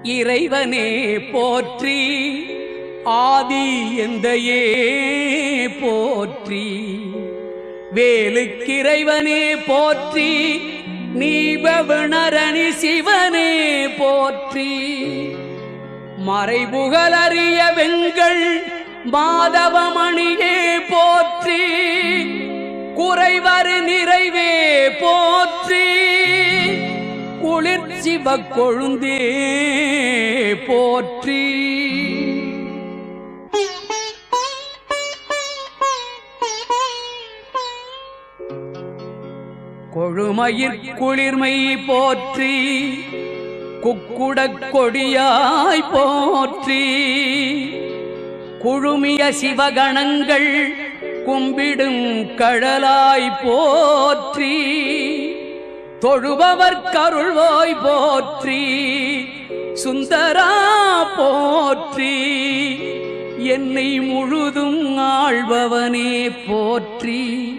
இறைவனே போற்றி, ஆதி எந்தையே போற்றி. வேலுக்கிறைவனே போற்றி, நீபவனரணி சிவனே போற்றி. மறைபுகழறிய வெங்கள் மாதவமணியே போற்றி, குறைவரு நிறைவே போற்றி. குளிர்ச்சிவ கொழுந்தே போற்றி. கொழுமயிர் குளிர்மை போற்றி, குக்குடக் கொடியாய் போற்றி. குழுமிய சிவகணங்கள் கும்பிடும் கழலாய் போற்றி. தொழுபவர் கருள்வோய் போற்றி, சுந்தரா போற்றி. என்னை முழுதும் ஆள்பவனே போற்றி.